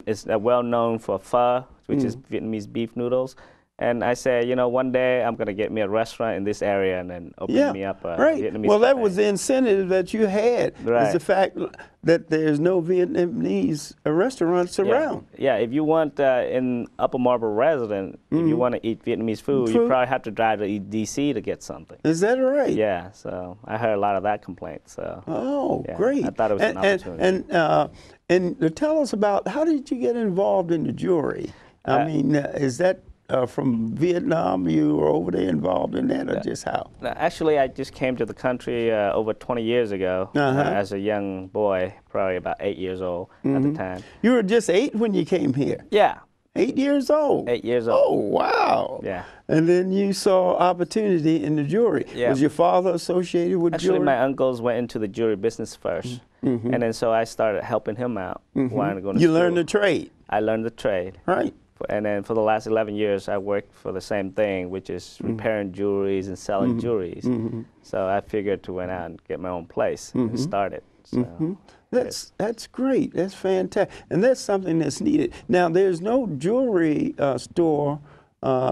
is well known for pho, which is Vietnamese beef noodles. And I said, you know, one day I'm going to get me a restaurant in this area and then open me up a Vietnamese Well, that cafe. was the incentive that you had, is the fact that there's no Vietnamese restaurants around. Yeah, if you want in Upper Marlboro resident, if you want to eat Vietnamese food, you probably have to drive to D.C. to get something. Is that right? Yeah, so I heard a lot of that complaint. So. Oh, yeah, great. I thought it was an opportunity. And tell us about, how did you get involved in the jewelry? I mean, is that from Vietnam? You were over there involved in that, or just how? Actually, I just came to the country over 20 years ago as a young boy, probably about 8 years old at the time. You were just 8 when you came here? Yeah. 8 years old? 8 years old. Oh, wow. Yeah. And then you saw opportunity in the jewelry. Yeah. Was your father associated with jewelry? Actually, my uncles went into the jewelry business first. And then so I started helping him out. Wanting to go to you school. learned the trade? I learned the trade. Right. And then for the last 11 years, I worked for the same thing, which is repairing jewelries and selling jewelries. So I figured to went out and get my own place and start it. So, That's great. That's fantastic. And that's something that's needed. Now, there's no jewelry store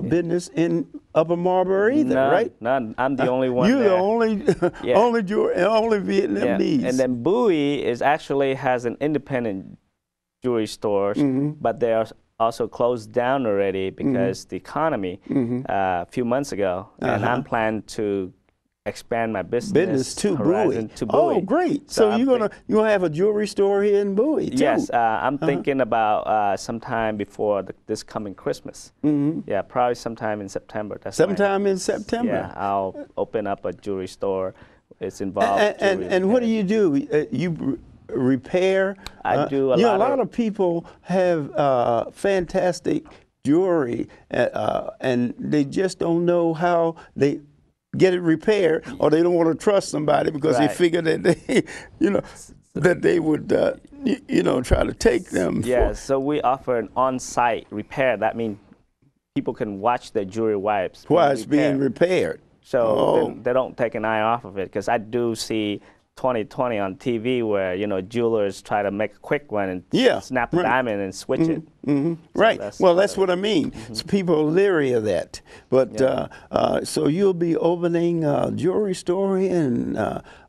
business in Upper Marlboro either, right? None. I'm the only one. You're there. the only Vietnamese. Yeah. And then Bowie has an independent jewelry stores, but they are also closed down already because the economy a few months ago, and I'm planning to expand my business to horizon Bowie. to Bowie. Oh, great! So you're gonna have a jewelry store here in Bowie too? Yes, I'm thinking about sometime before this coming Christmas. Yeah, probably sometime in September. Sometime in September. Yeah, I'll open up a jewelry store. It's involved. And what do? You repair? I do a lot. A lot of people have fantastic jewelry, and they just don't know how they get it repaired, or they don't want to trust somebody because they figure that they, that they would, try to take them. Yeah, so we offer an on-site repair. That means people can watch their jewelry while it's being repaired. So they don't take an eye off of it, because I do see 2020 on TV where jewelers try to make a quick one and snap a diamond and switch it. Right. That's what I mean. So people are leery of that. But so you'll be opening a jewelry store in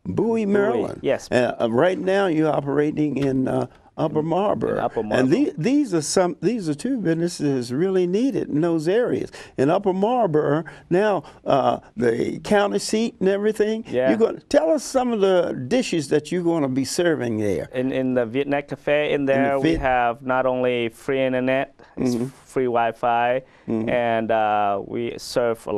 Bowie, Maryland. Yes. Right now you're operating in Upper Marlboro. Upper Marlboro. And these are two businesses really needed in those areas. In Upper Marlboro, now the county seat and everything. Yeah. You're going to tell us some of the dishes that you're going to be serving there. In the Vietnam Cafe we have not only free internet, it's free Wi-Fi, and we serve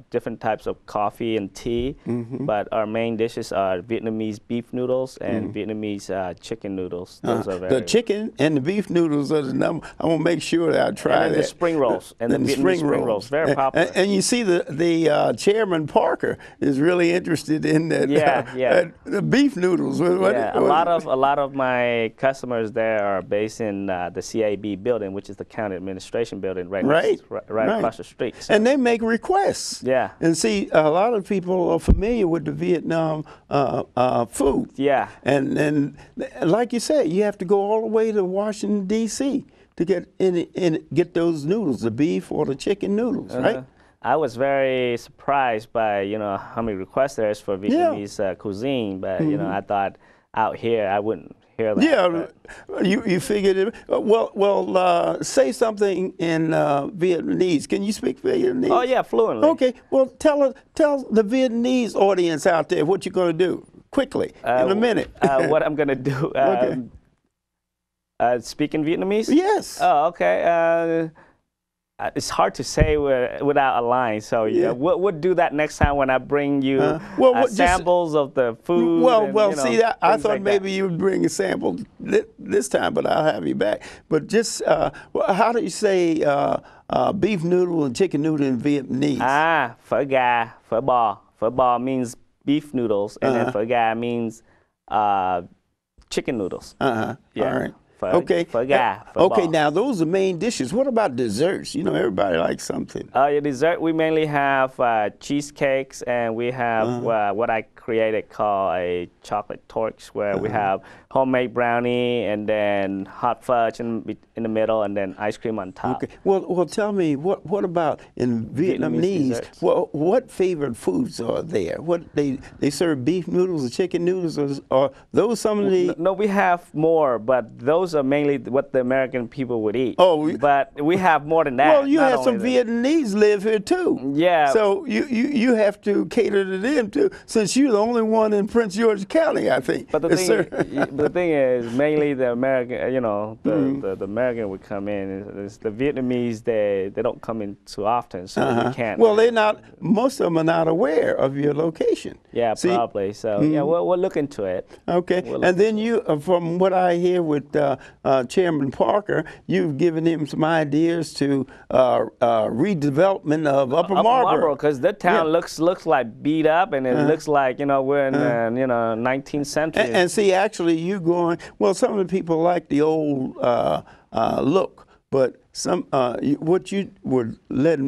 different types of coffee and tea. But our main dishes are Vietnamese beef noodles and Vietnamese chicken noodles. Those are the chicken and the beef noodles are the number. I want to make sure that I try and that. The spring rolls and the Vietnamese spring rolls, very popular. And you see the Chairman Parker is really interested in that. The beef noodles. A lot of my customers there are based in the CAB building, which is the county administration building right across the street. So. And they make requests. Yeah. And see, a lot of people are familiar with the Vietnam food. Yeah. And like you said, you have to go all the way to Washington, D.C. to get those noodles, the beef or the chicken noodles, right? I was very surprised by how many requests there is for Vietnamese cuisine, but I thought out here I wouldn't hear that. Yeah, you figured it. Well, say something in Vietnamese. Can you speak Vietnamese? Oh yeah, fluently. Okay. Well, tell the Vietnamese audience out there what you're going to do quickly in a minute. What I'm going to do. Speak in Vietnamese? Yes. Oh, okay. It's hard to say without a line, so we'll do that next time when I bring you samples of the food. I thought maybe you would bring a sample this time, but I'll have you back. But just how do you say beef noodle and chicken noodle in Vietnamese? Phở gà, phở bò. Phở bò means beef noodles, and then phở gà means chicken noodles. All right. Okay. Now those are main dishes. What about desserts? Everybody likes something. Dessert, we mainly have cheesecakes, and we have what I created called a chocolate torch, where we have homemade brownie, and then hot fudge in the middle, and then ice cream on top. Okay. Well, tell me, what about in Vietnamese? What favorite foods are there? What they serve beef noodles or chicken noodles, or those some of the? No, we have more, but those are mainly what the American people would eat. Oh, but we have more than that. Well, you have some Vietnamese live here too. Yeah. So you have to cater to them too, since you're the only one in Prince George County, I think. But the thing is, mainly the American, you know, the American would come in. It's the Vietnamese, they don't come in too often, so we can't. Well, they're not. Most of them are not aware of your location. Yeah, see? Probably. So yeah, we'll look into it. Okay. And then you, from what I hear with Chairman Parker, you've given him some ideas to redevelopment of Upper Marlboro, because the town looks like beat up, and it looks like, you know, we're in the 19th century. And see, actually, you going, well, some of the people like the old look, but some what you would let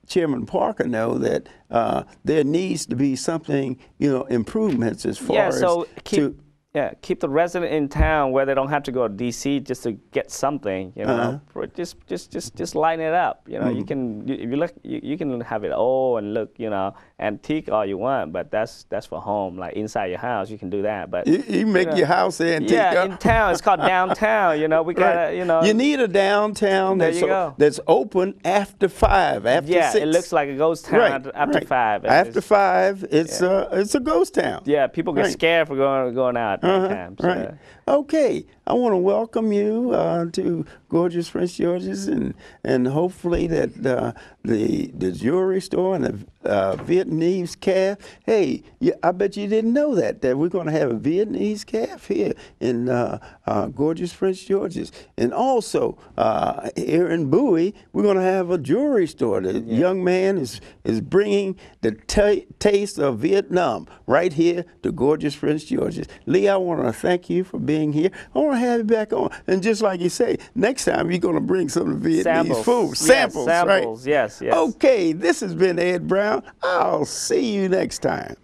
Chairman Parker know that there needs to be something, you know, improvements as far as keep the resident in town where they don't have to go to D.C. just to get something, you know. Just line it up, you know. You can if you look, you can have it old and look, you know, antique all you want, but that's for home. Like inside your house, you can do that. But you make your house antique. Yeah, in town, it's called downtown. You know, we gotta, you know. You need a downtown that's open after 5, after 6. Yeah, it looks like a ghost town after 5. After 5, it's a ghost town. Yeah, people get scared for going out. Right. Okay, I want to welcome you to gorgeous Prince George's, and hopefully that the jewelry store and the Vietnamese cafe. Hey, I bet you didn't know that we're going to have a Vietnamese cafe here in gorgeous Prince George's, and also here in Bowie we're going to have a jewelry store. The young man is bringing the taste of Vietnam right here to gorgeous Prince George's. Lee, I want to thank you for being here. I want to have you back on. And just like you say, next time you're going to bring some of the Vietnamese food. Samples, right? Yes. Okay, this has been Ed Brown. I'll see you next time.